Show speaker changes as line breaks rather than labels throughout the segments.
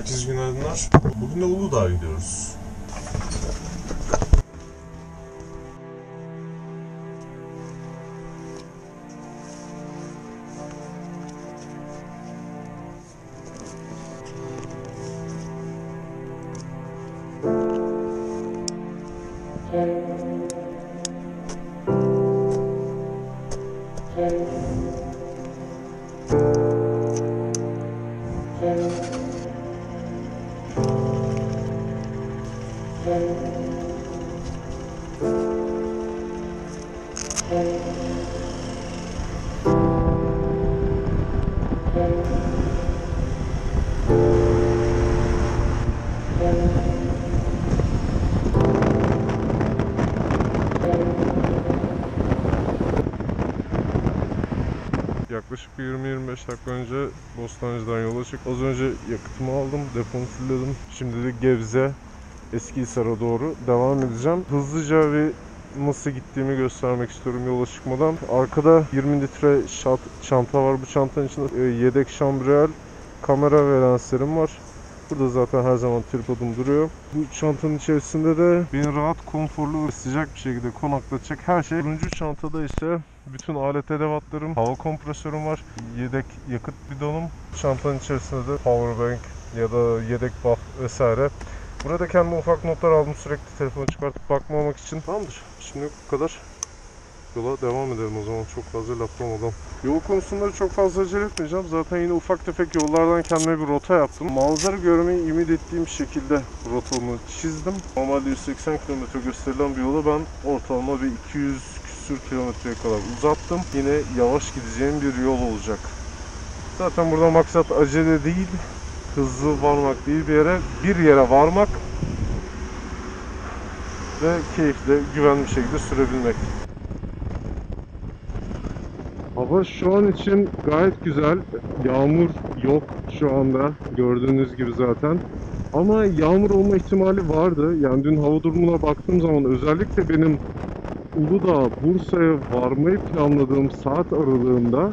Herkese günaydınlar. Bugün de Uludağ'a gidiyoruz. Yaklaşık bir 20-25 dakika önce Bostancı'dan yola çık. Az önce yakıtımı aldım, depomu fullledim. Şimdi de Gebze, Eskihisar'a doğru devam edeceğim. Hızlıca bir nasıl gittiğimi göstermek istiyorum yola çıkmadan. Arkada 20 litre çanta var. Bu çantanın içinde yedek şambriyel, kamera ve lenslerim var. Burada zaten her zaman tripodum duruyor. Bu çantanın içerisinde de beni rahat, konforlu ve sıcak bir şekilde konaklatacak her şey. Turuncu çantada ise bütün alet edevatlarım, hava kompresörüm var, yedek yakıt bidonum. Çantanın içerisinde de powerbank ya da yedek buff vesaire. Burada kendime ufak notlar aldım, sürekli telefonu çıkartıp bakmamak için. Tamamdır. Şimdi bu kadar. Yola devam edelim o zaman, çok fazla laflamadan. Yol konusunda çok fazla acele etmeyeceğim. Zaten yine ufak tefek yollardan kendime bir rota yaptım. Manzara görmeyi ümit ettiğim şekilde rotamı çizdim. Normalde 180 km gösterilen bir yola ben ortalama bir 200 küsür kilometreye kadar uzattım. Yine yavaş gideceğim bir yol olacak. Zaten burada maksat acele değil, hızlı varmak değil, bir yere varmak ve keyifle, güvenli bir şekilde sürebilmek. Hava şu an için gayet güzel. Yağmur yok şu anda. Gördüğünüz gibi zaten. Ama yağmur olma ihtimali vardı. Yani dün hava durumuna baktığım zaman özellikle benim Uludağ, Bursa'ya varmayı planladığım saat aralığında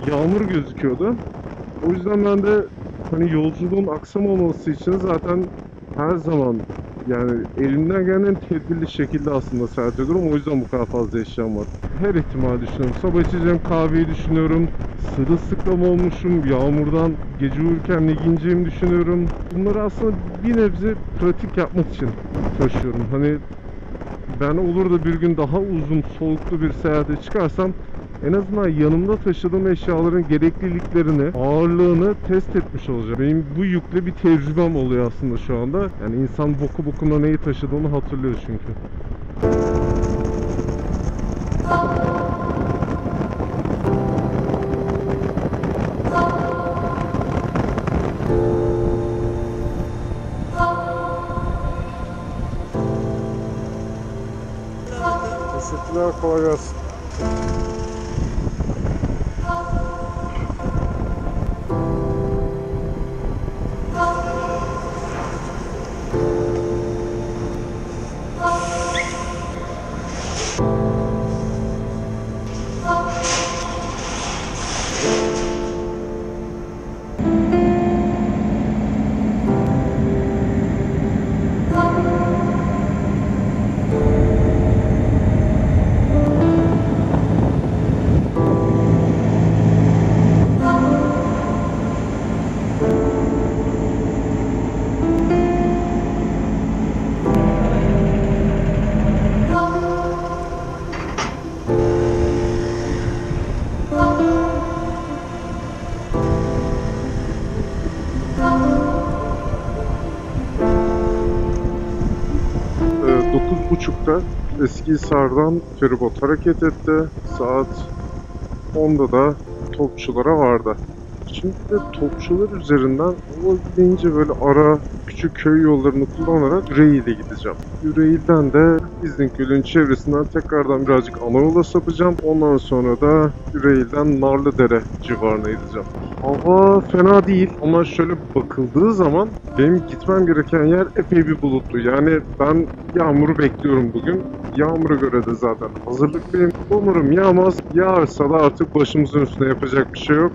yağmur gözüküyordu. O yüzden ben de hani yolculuğun aksamaması için zaten her zaman yani elimden gelen tedbirli şekilde aslında seyahat ediyorum. O yüzden bu kadar fazla eşyam var. Her ihtimal düşünüyorum. Sabah içeceğim kahveyi düşünüyorum. Sırılsıklam olmuşum. Yağmurdan gece uyurken ne giyeceğimi düşünüyorum. Bunları aslında bir nebze pratik yapmak için taşıyorum. Hani ben olur da bir gün daha uzun soluklu bir seyahate çıkarsam en azından yanımda taşıdığım eşyaların gerekliliklerini, ağırlığını test etmiş olacağım. Benim bu yükle bir tecrübem oluyor aslında şu anda. Yani insan boku bokuna neyi taşıdığını hatırlıyor çünkü. Teşekkürler, kolay gelsin. Eskihisar'dan feribot hareket etti. Saat 10'da da Topçular'a vardı. Şimdi de Topçular üzerinden olabildiğince böyle ara küçük köy yollarını kullanarak Yüreğil'e gideceğim. Yüreğil'den de İznikgöl'ün çevresinden tekrardan birazcık ana yola sapacağım. Ondan sonra da Yüreğil'den Narlıdere civarına gideceğim. Hava fena değil ama şöyle bakıldığı zaman benim gitmem gereken yer epey bir bulutlu. Yani ben yağmuru bekliyorum bugün. Yağmura göre de zaten hazırlıklıyım. Umarım yağmaz. Yağarsa da artık başımızın üstüne yapacak bir şey yok.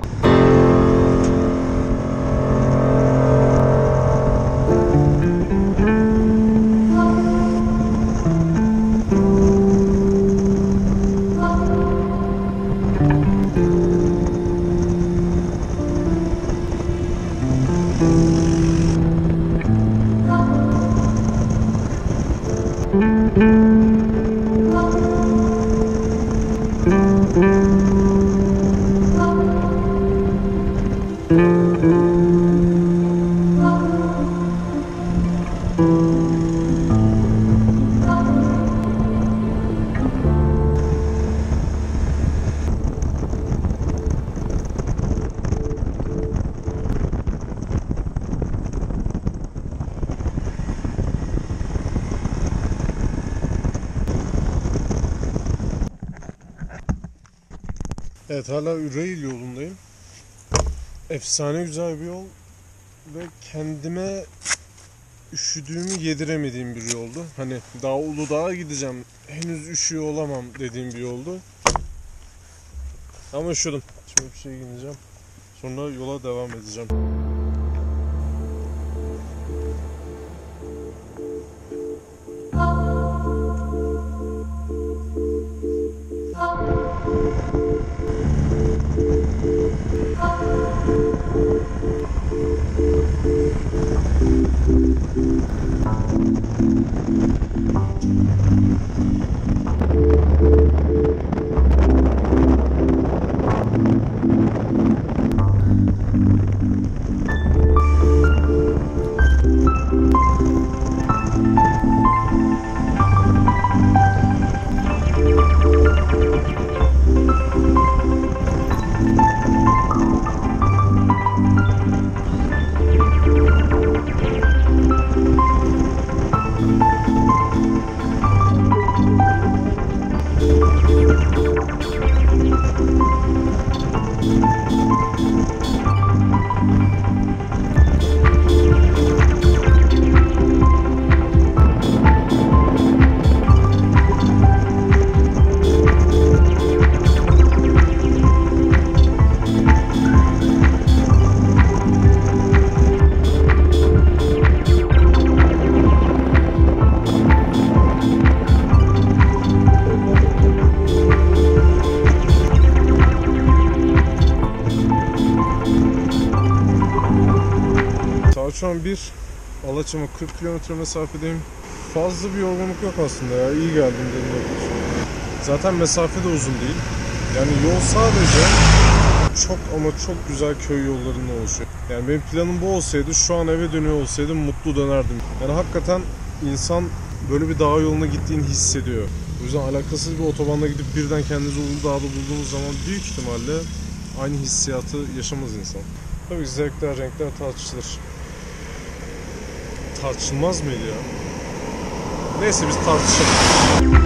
Evet, hala Üreil yolundayım. Efsane güzel bir yol ve kendime üşüdüğümü yediremediğim bir yoldu. Hani daha Uludağ'a gideceğim, henüz üşüyor olamam dediğim bir yoldu. Ama üşüdüm. Şimdi bir şey giyineceğim. Sonra yola devam edeceğim. Şu an Alaçam'a 40 kilometre mesafedeyim. Fazla bir yorgunluk yok aslında ya. İyi geldim dedim. Zaten mesafe de uzun değil. Yani yol sadece çok ama çok güzel köy yollarından oluşuyor. Yani benim planım bu olsaydı, şu an eve dönüyor olsaydım mutlu dönerdim. Yani hakikaten insan böyle bir dağ yoluna gittiğini hissediyor. O yüzden alakasız bir otobanda gidip birden kendinizi Uludağ'da bulduğunuz zaman büyük ihtimalle aynı hissiyatı yaşamaz insan. Tabii zevkler, renkler tartışılır. Tartışılmaz mıydı ya? Neyse biz tartışalım.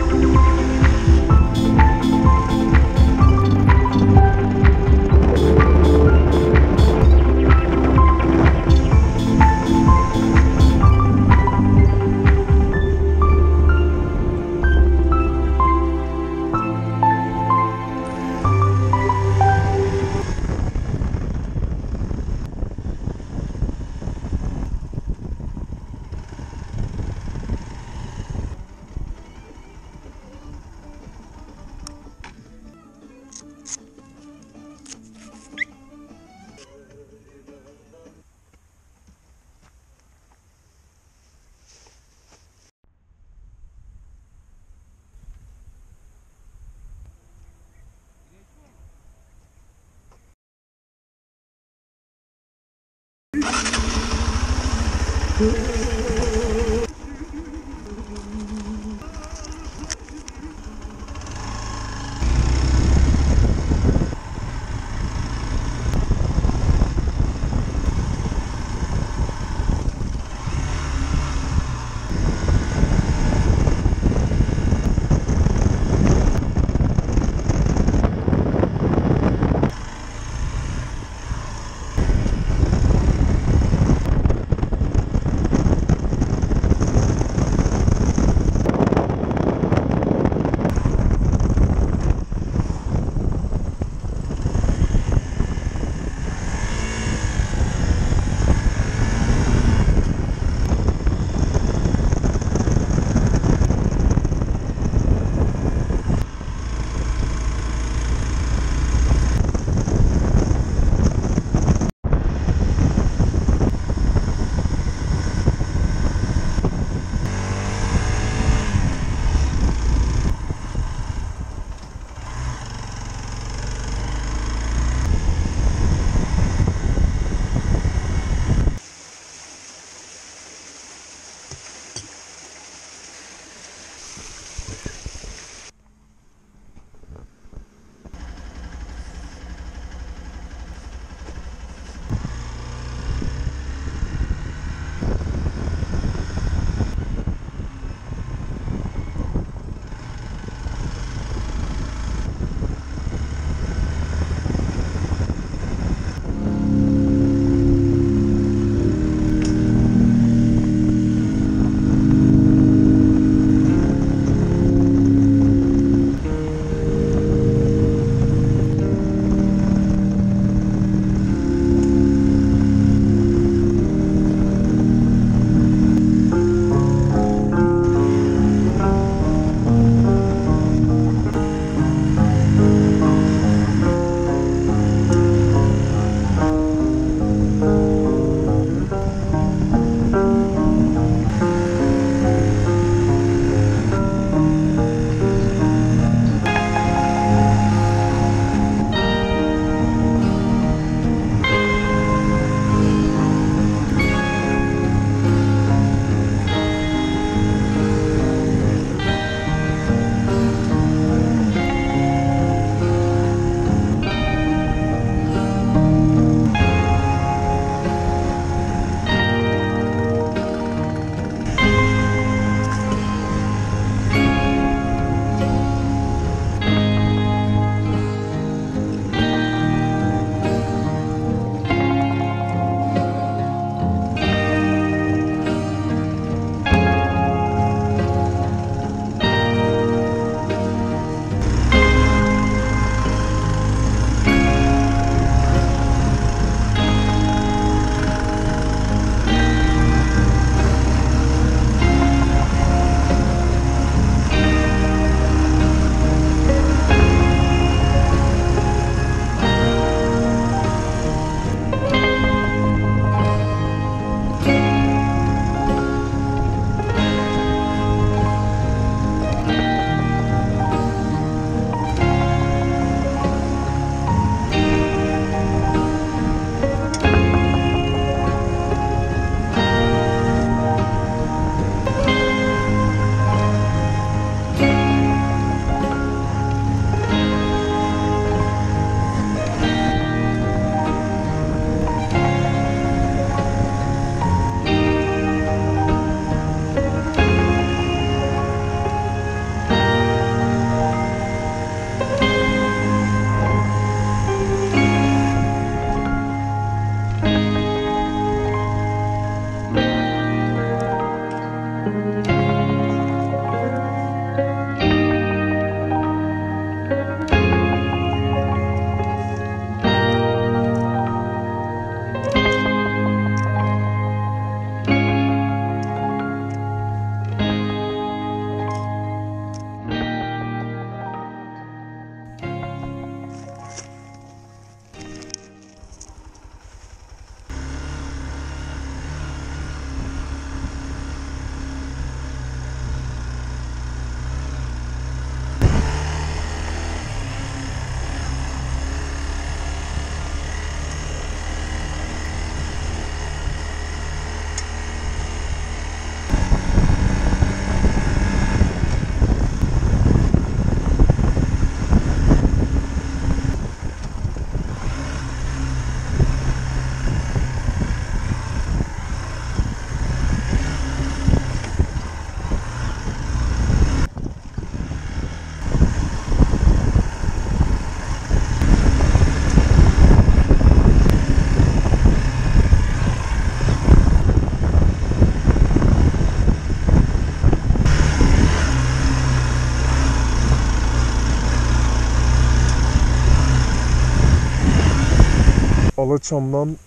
Karaçam'dan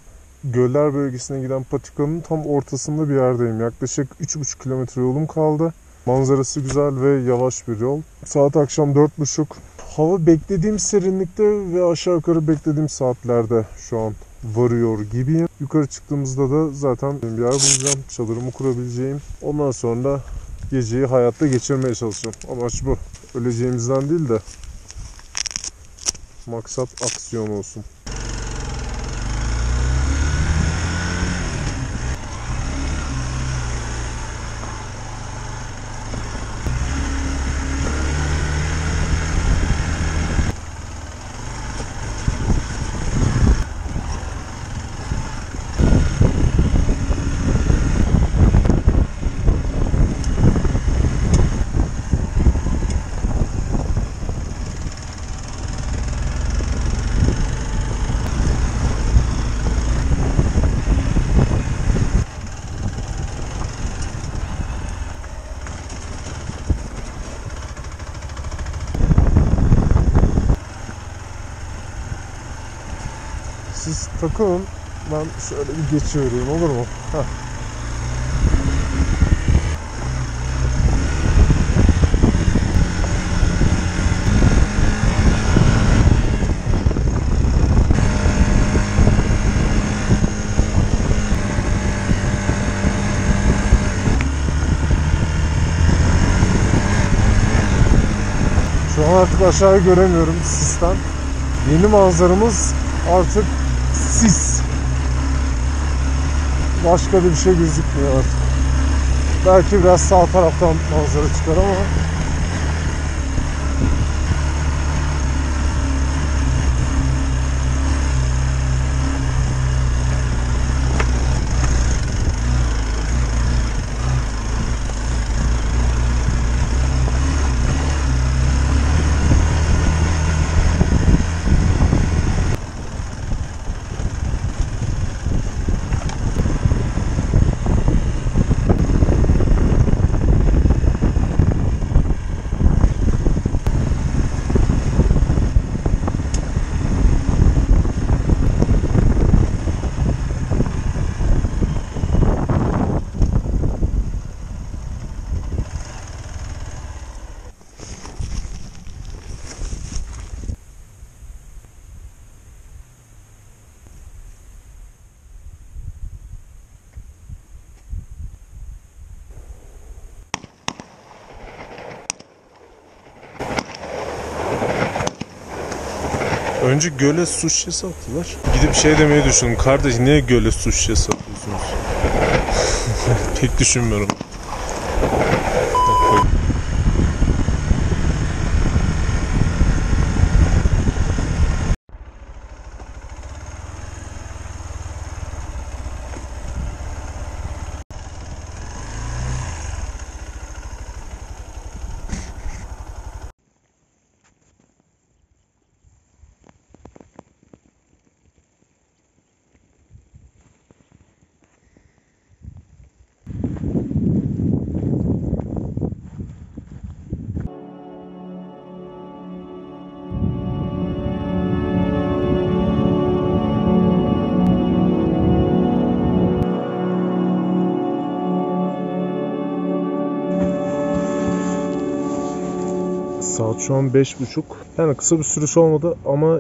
Göller bölgesine giden patikanın tam ortasında bir yerdeyim. Yaklaşık 3,5 kilometre yolum kaldı. Manzarası güzel ve yavaş bir yol. Saat akşam 4.30. Hava beklediğim serinlikte ve aşağı yukarı beklediğim saatlerde şu an varıyor gibiyim. Yukarı çıktığımızda da zaten bir yer bulacağım. Çadırımı kurabileceğim. Ondan sonra geceyi hayatta geçirmeye çalışacağım. Amaç bu. Öleceğimizden değil de maksat aksiyon olsun. Siz takılın, ben şöyle bir geçivereyim, olur mu? Heh. Şu an artık aşağıyı göremiyorum sisten. Yeni manzaramız artık sis. Başka da bir şey gözükmüyor artık. Belki biraz sağ taraftan manzara çıkar ama önce göle su şişesi attılar. Gidip şey demeyi düşündüm. Kardeş niye göle su şişesi atıyorsunuz? Pek düşünmüyorum. Saat şu an 5.30. Yani kısa bir sürüş olmadı ama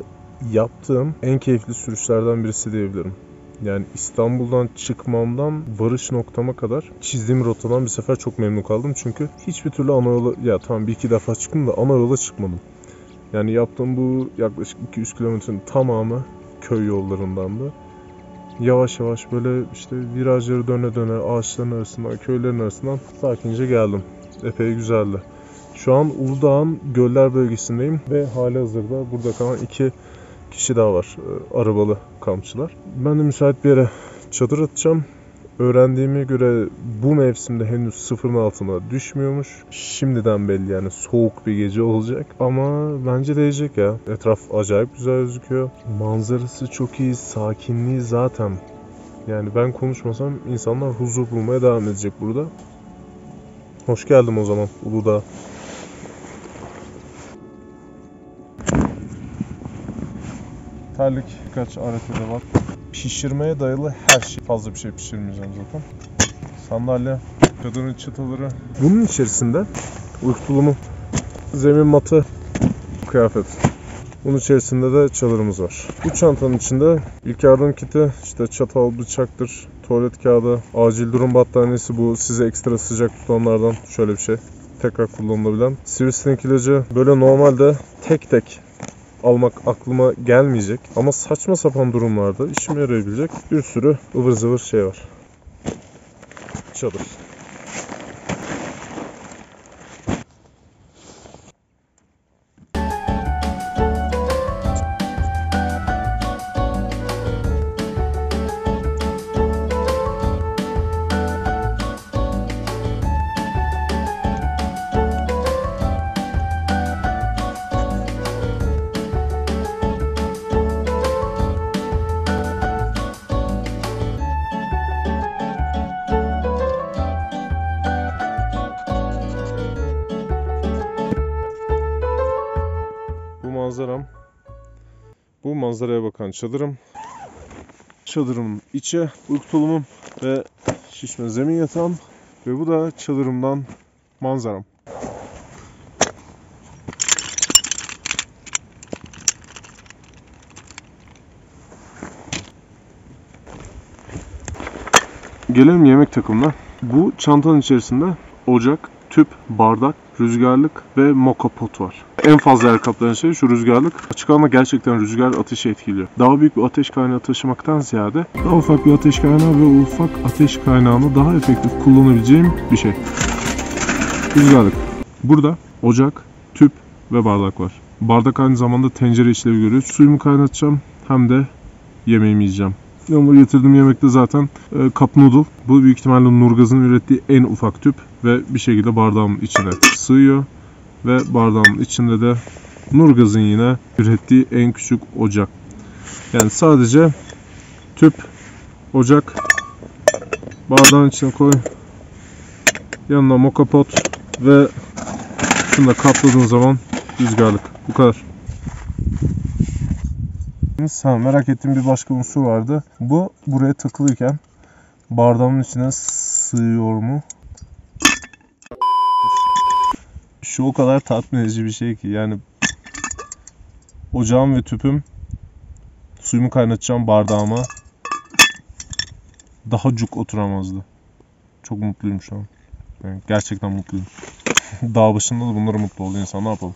yaptığım en keyifli sürüşlerden birisi diyebilirim. Yani İstanbul'dan çıkmamdan varış noktama kadar çizdiğim rotadan bir sefer çok memnun kaldım. Çünkü hiçbir türlü ana yola, ya tamam bir iki defa çıktım da ana yola çıkmadım. Yani yaptığım bu yaklaşık 200 kilometrenin tamamı köy yollarındandı. Yavaş yavaş böyle işte virajları döne döne ağaçların arasından, köylerin arasından sakince geldim. Epey güzeldi. Şu an Uludağ'ın Göller bölgesindeyim ve halihazırda burada kalan 2 kişi daha var, arabalı kampçılar. Ben de müsait bir yere çadır atacağım. Öğrendiğime göre bu mevsimde henüz sıfırın altına düşmüyormuş. Şimdiden belli, yani soğuk bir gece olacak. Ama bence değecek ya. Etraf acayip güzel gözüküyor. Manzarası çok iyi, sakinliği zaten. Yani ben konuşmasam insanlar huzur bulmaya devam edecek burada. Hoş geldim o zaman Uludağ. Terlik birkaç arefede var. pişirmeye dayalı her şey. Fazla bir şey pişirmeyeceğim zaten. Sandalye, çadırın çıtaları. Bunun içerisinde uyku tulumu, zemin matı, kıyafet. Bunun içerisinde de çadırımız var. Bu çantanın içinde ilk yardım kiti, işte çatal, bıçaktır, tuvalet kağıdı, acil durum battaniyesi, bu size ekstra sıcak tutanlardan şöyle bir şey. Tekrar kullanılabilen. Sivrisinek ilacı, böyle normalde tek tek almak aklıma gelmeyecek ama saçma sapan durumlarda işime yarayabilecek bir sürü ıvır zıvır şey var. Çadır. Manzaram. Bu manzaraya bakan çadırım. Çadırımın içi, uyku tulumum ve şişme zemin yatağım. Ve bu da çadırımdan manzaram. Gelelim yemek takımına. Bu çantanın içerisinde ocak, tüp, bardak, rüzgarlık ve moka pot var. En fazla yer kaplayan şey şu rüzgarlık. Açık alanda gerçekten rüzgar ateşi etkiliyor. Daha büyük bir ateş kaynağı taşımaktan ziyade daha ufak bir ateş kaynağı ve o ufak ateş kaynağını daha efektif kullanabileceğim bir şey. Rüzgarlık. Burada ocak, tüp ve bardak var. Bardak aynı zamanda tencere işlevi görüyor. Suyumu kaynatacağım hem de yemeğimi yiyeceğim. Yanımda getirdiğim yemekte zaten cup noodle. Bu büyük ihtimalle Nurgaz'ın ürettiği en ufak tüp ve bir şekilde bardağımın içine sığıyor. Ve bardağımın içinde de Nurgaz'ın yine ürettiği en küçük ocak. Yani sadece tüp, ocak, bardağın içine koy. Yanına moka pot ve şunu da kapladığın zaman rüzgarlık. Bu kadar. Merak ettiğim bir başka unsur vardı. Bu buraya takılıyken bardağımın içine sığıyor mu? Şu o kadar tatmin edici bir şey ki, yani ocağım ve tüpüm suyumu kaynatacağım bardağıma daha cuk oturamazdı. Çok mutluyum şu an. Yani gerçekten mutluyum. Dağ başında da bunları mutlu oluyor insan, ne yapalım.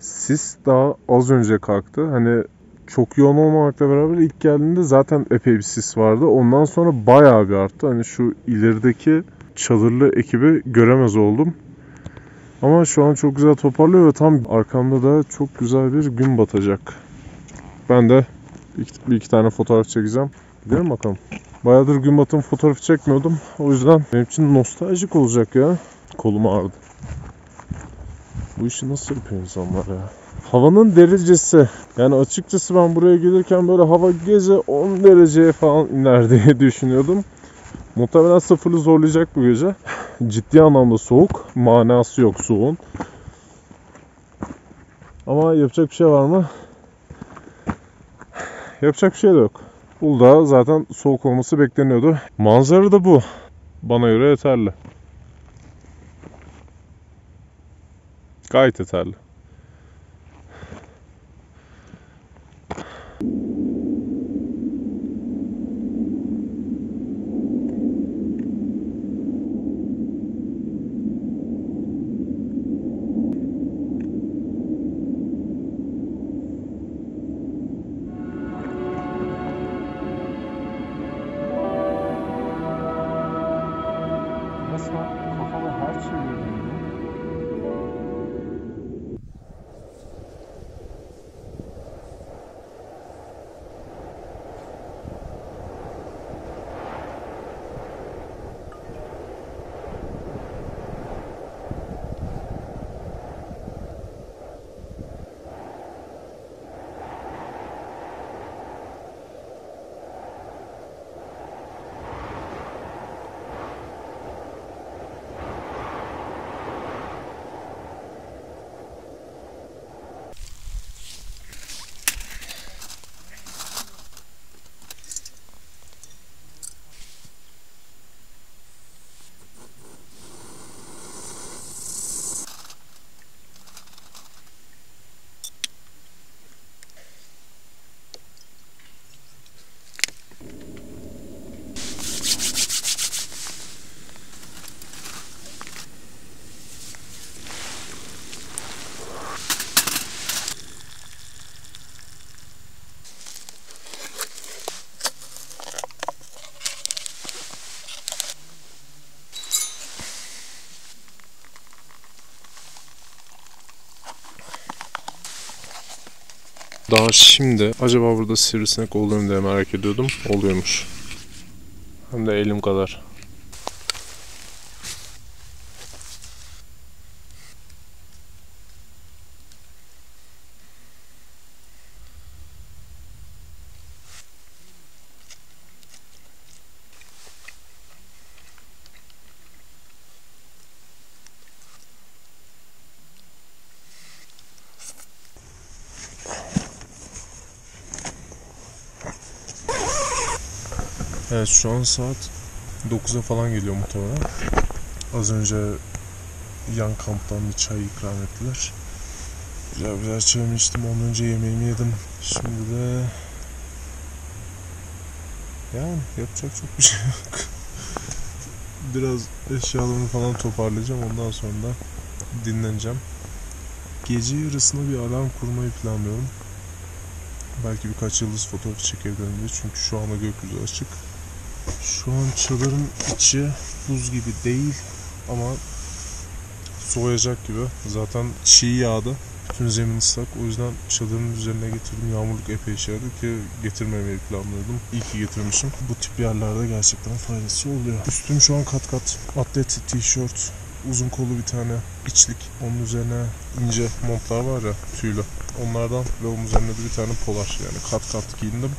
Sis daha az önce kalktı. Hani çok yoğun olmamakla beraber ilk geldiğinde zaten epey bir sis vardı. Ondan sonra bayağı bir arttı. Hani şu ilerideki çadırlı ekibi göremez oldum. Ama şu an çok güzel toparlıyor ve tam arkamda da çok güzel bir gün batacak. Ben de bir iki tane fotoğraf çekeceğim. Gidelim bakalım. Bayağıdır gün batımı fotoğrafı çekmiyordum. O yüzden benim için nostaljik olacak ya. Kolum ağrıdı. Bu işi nasıl yapıyor insanlar ya? Havanın derecesi. Yani açıkçası ben buraya gelirken böyle hava gece 10 dereceye falan iner diye düşünüyordum. Muhtemelen sıfırı zorlayacak bu gece. Ciddi anlamda soğuk. Manası yok soğuğun. Ama yapacak bir şey var mı? Yapacak bir şey de yok. Uludağ zaten soğuk olması bekleniyordu. Manzara da bu. Bana göre yeterli. Gayet yeterli. Resmen kafada her şey görünüyor. Daha şimdi acaba burada sivrisinek oluyor mu diye merak ediyordum. Oluyormuş. Hem de elim kadar. Evet, şu an saat 9'a falan geliyor muhtemelen. Az önce yan kamptan bir çay ikram ettiler. Güzel çayımı içtim. Ondan önce yemeğimi yedim. Şimdi de yani yapacak çok bir şey yok. Biraz eşyalarımı falan toparlayacağım. Ondan sonra da dinleneceğim. Gece yarısına bir alarm kurmayı planlıyorum. Belki birkaç yıldız fotoğrafı çekebilirim diye. Çünkü şu anda gökyüzü açık. Şu an çadırın içi buz gibi değil ama soğuyacak gibi. Zaten çiğ yağdı. Bütün zemin ıslak. O yüzden çadırın üzerine getirdim. Yağmurluk epey işe yaradı ki getirmemeyi planlıyordum. İyi ki getirmişim. Bu tip yerlerde gerçekten faydası oluyor. Üstüm şu an kat kat. Atlet tişört, uzun kollu bir tane içlik. Onun üzerine ince montlar var ya, tüylü. Onlardan ve onun üzerine de bir tane polar. Yani kat kat giyindim.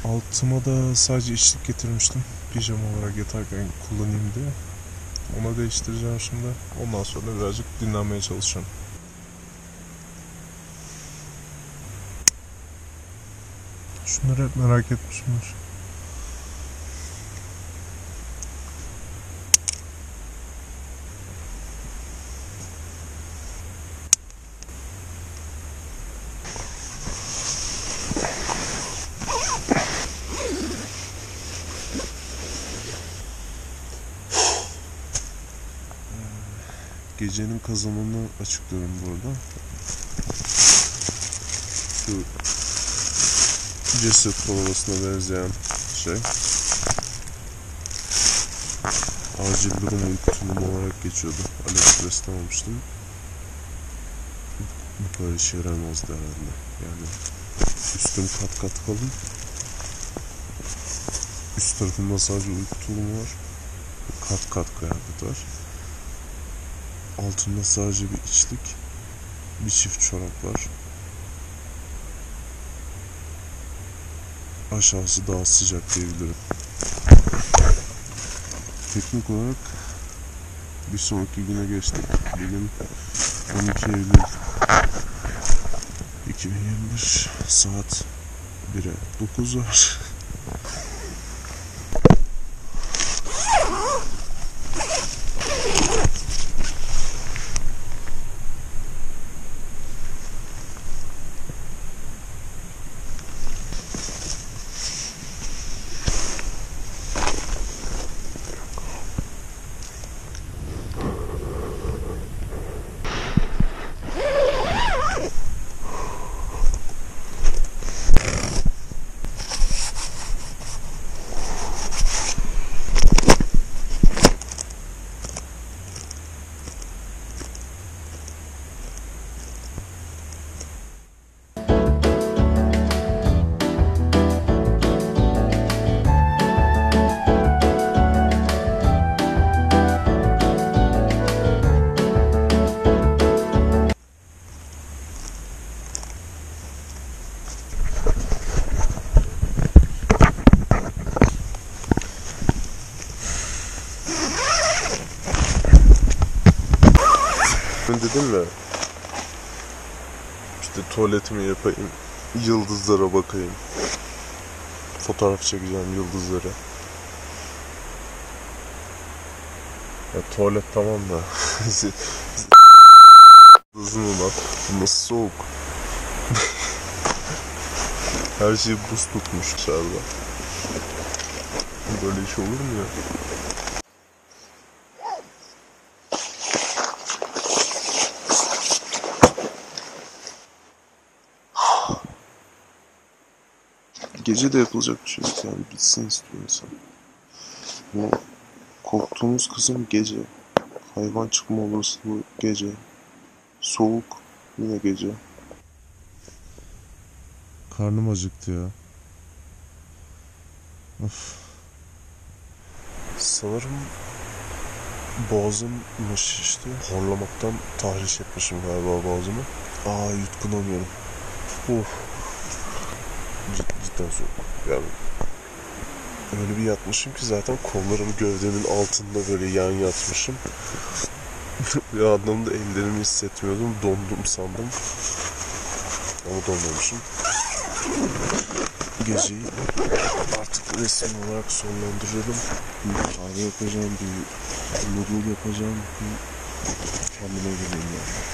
Altıma da sadece içlik getirmiştim. Pijama olarak yatarken kullanayım diye. Onu değiştireceğim şimdi. Ondan sonra birazcık dinlenmeye çalışacağım. Şunları hep merak etmişimdir. Gecenin kazanını açıklıyorum burada. Şu ceset kolavasına benzeyen şey. Acil durum uyku tulumu olarak geçiyordu. AliExpress'ten almıştım. Bu kadar işe yaramazdı herhalde. Yani üstüm kat kat kalın. Üst tarafında sadece uyku tulumu var. Kat kat kıyafet var. Altında sadece bir içlik, bir çift çorap var. Aşağısı daha sıcak diyebilirim. Teknik olarak bir sonraki güne geçtik. Bugün 12 Eylül 2021, saat 1'e 9 var. Dedim ya, işte tuvaletimi yapayım, yıldızlara bakayım, fotoğraf çekeceğim yıldızlara. Ya tuvalet tamam da yıldızın ulan nasıl soğuk. Her şey buz tutmuş dışarıda. Böyle iş olur mu ya? Gece de yapılacak bir şey yok yani, bitsin istiyor insan. Yani korktuğumuz kısım gece. Hayvan çıkma olasılığı gece. Soğuk yine gece. Karnım acıktı ya. Of. Sanırım boğazım mı şişti? Horlamaktan tahriş etmişim galiba boğazımı. Yutkunamıyorum. Cidden zor. Yani öyle bir yatmışım ki zaten kollarım gövdemin altında böyle yan yatmışım. Bir anlamda ellerimi hissetmiyordum. Dondum sandım. Ama donmamışım. Geceyi artık resim olarak sonlandırıyorum. Bir kahve yapacağım, bir noodle yapacağım, bir kendime geleyim yani.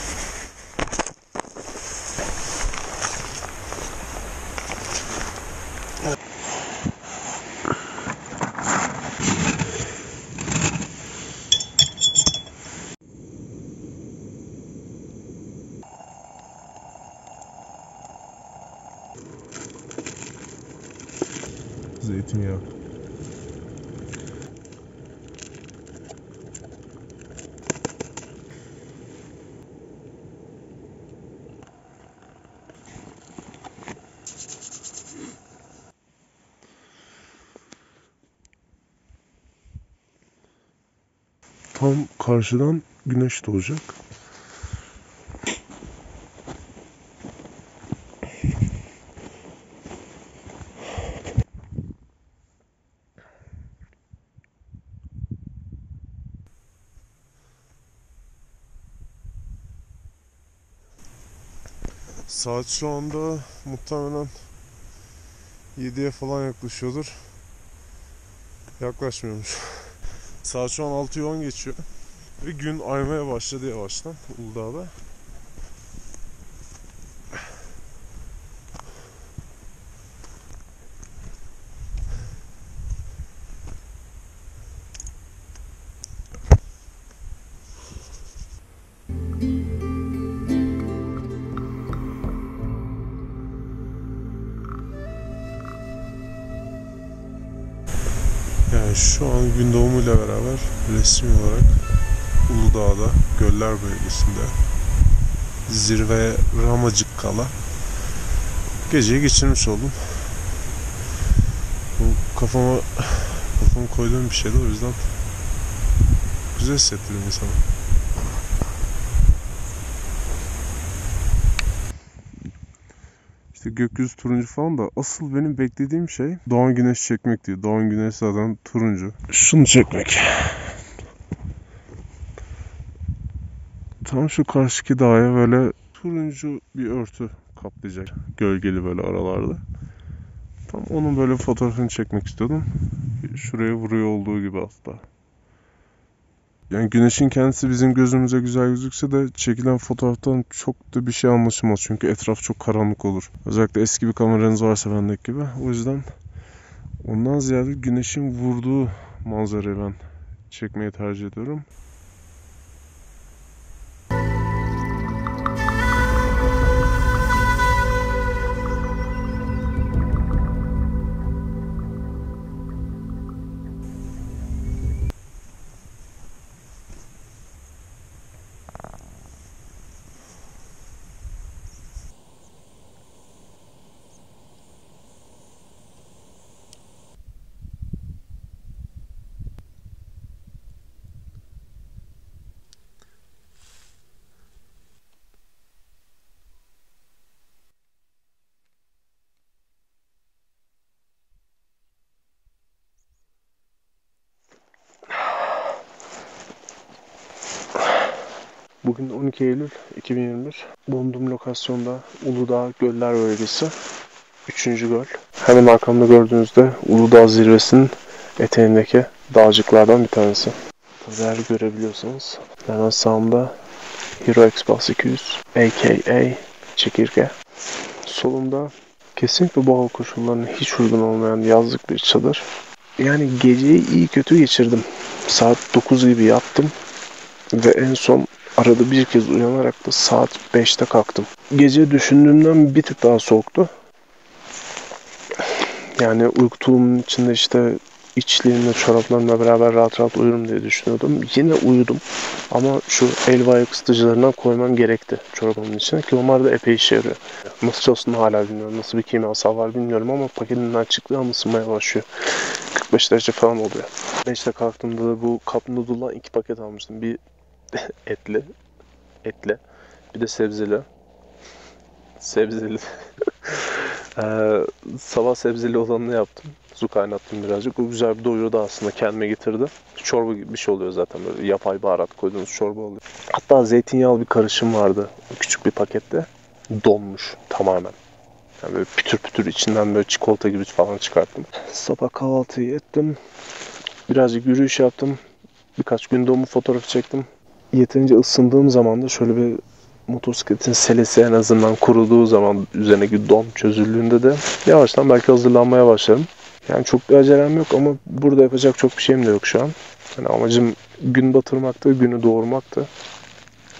Zeytinyağı. Tam karşıdan güneş doğacak. Saat şu anda muhtemelen 7'ye falan yaklaşıyordur. Yaklaşmıyormuş. Saat şu an 6'yı 10 geçiyor. Ve gün aymaya başladı yavaştan Uludağ'da. Yani şu an gün doğumuyla beraber resmi olarak Uludağ'da, Göller bölgesinde zirveye Ramacık kala geceyi geçirmiş oldum. Bu kafamı koyduğum bir şeydi, o yüzden güzel hissettiriyor insana. İşte gökyüzü turuncu falan da asıl benim beklediğim şey doğan güneş çekmek değil. Doğan güneş zaten turuncu. Şunu çekmek. Tam şu karşıki dağa böyle turuncu bir örtü kaplayacak. Gölgeli böyle aralarda. Tam onun böyle fotoğrafını çekmek istiyordum. Şuraya vuruyor olduğu gibi hatta. Yani güneşin kendisi bizim gözümüze güzel gözükse de çekilen fotoğraftan çok da bir şey anlaşılmaz. Çünkü etraf çok karanlık olur. Özellikle eski bir kameranız varsa bendeki gibi. O yüzden ondan ziyade güneşin vurduğu manzarayı ben çekmeyi tercih ediyorum. Bugün 12 Eylül 2021. Bulunduğum lokasyonda Uludağ Göller Bölgesi. 3. göl. Hemen arkamda gördüğünüzde Uludağ zirvesinin eteğindeki dağcıklardan bir tanesi. Tabii eğer görebiliyorsanız hemen sağımda Hero X-Bus 200 a.k.a. çekirge. Solumda kesinlikle bu hava koşullarına hiç uygun olmayan yazlık bir çadır. Yani geceyi iyi kötü geçirdim. Saat 9 gibi yattım ve en son arada bir kez uyanarak da saat 5'te kalktım. Gece düşündüğümden bir tık daha soğuktu. Yani uyku tulumunun içinde işte
içliğimle, çoraplarımla beraber rahat rahat uyurum diye düşünüyordum. Yine uyudum. Ama şu el ve ayak ısıtıcılarından koymam gerekti çorabımın içine ki onlar da epey işe yarıyor. Nasıl çalıştığını hala bilmiyorum. Nasıl bir kimyasal var bilmiyorum ama paketinden çıktığı an ısınmaya başlıyor. 45 derece falan oluyor. 5'te kalktığımda da bu Cup Noodle'dan 2 paket almıştım. Bir etli, bir de sebzeli. Sabah sebzeli olanını yaptım. Su kaynattım birazcık. O güzel bir doyurdu aslında. Kendime getirdi. Çorba gibi bir şey oluyor zaten. Böyle yapay baharat koyduğunuz çorba oluyor. Hatta zeytinyağlı bir karışım vardı. Küçük bir pakette. Donmuş tamamen. Yani böyle pütür pütür içinden böyle çikolata gibi falan çıkarttım. Sabah kahvaltıyı ettim. Birazcık yürüyüş yaptım. Birkaç gün doğumu fotoğrafı çektim. Yeterince ısındığım zaman da şöyle bir motosikletin selesi en azından kuruduğu zaman üzerindeki don çözüldüğünde de yavaştan belki hazırlanmaya başlarım. Yani çok bir acelem yok ama burada yapacak çok bir şeyim de yok şu an. Yani amacım gün batırmaktı, günü doğurmaktı.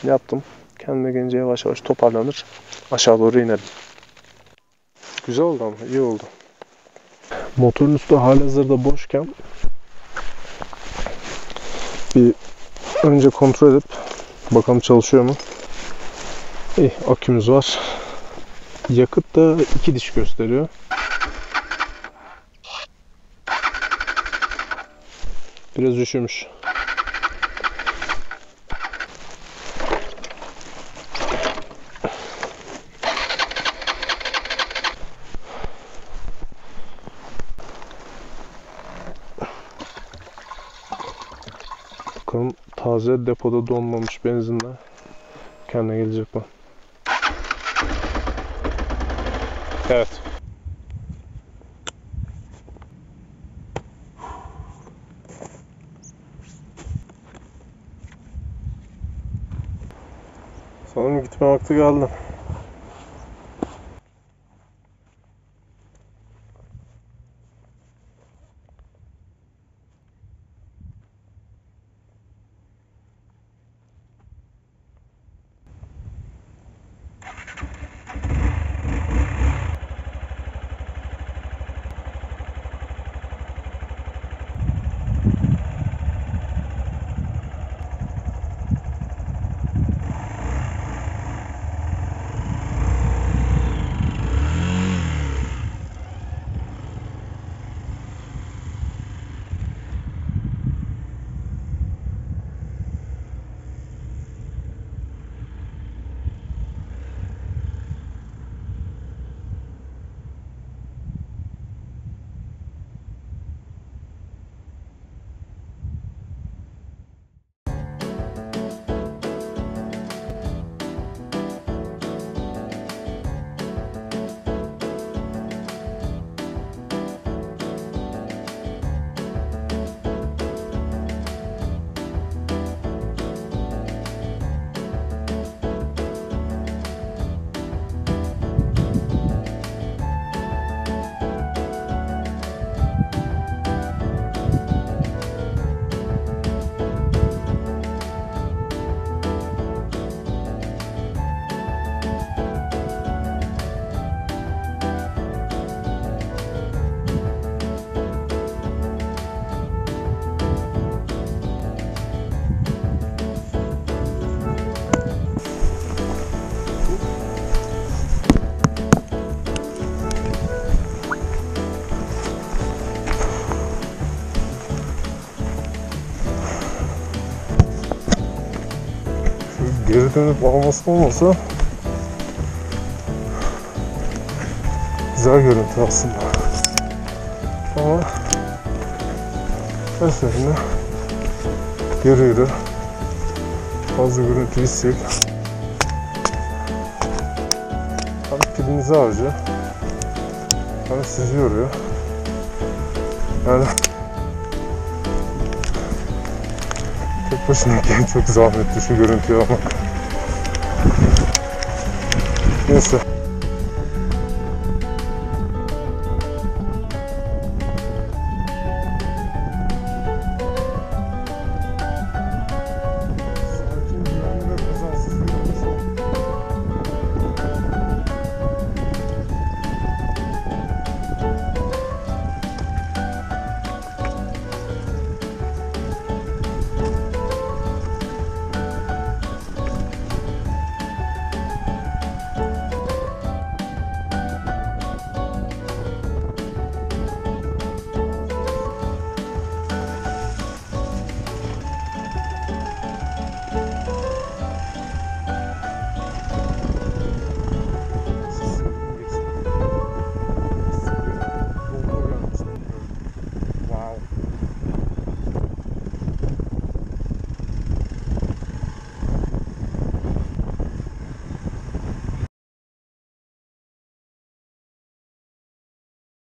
Yaptım. Kendime gelince yavaş yavaş toparlanır. Aşağı doğru inerim. Güzel oldu ama iyi oldu. Motorun üstü halihazırda boşken bir önce kontrol edip bakalım çalışıyor mu? İyi, akümüz var. Yakıt da 2 diş gösteriyor. Biraz üşümüş. Bakalım taze depoda donmamış benzinle kendine gelecek mi? Evet. Sanırım gitme vakti geldi. Geri dönüp alması olmasa güzel görüntü aslında. Ama her seferinde yürü fazla görüntü istek. Hem pilinizi harcıyor hem sizi yoruyor. Yani tek başınayken çok zahmetli şu görüntüyü almak. Neyse.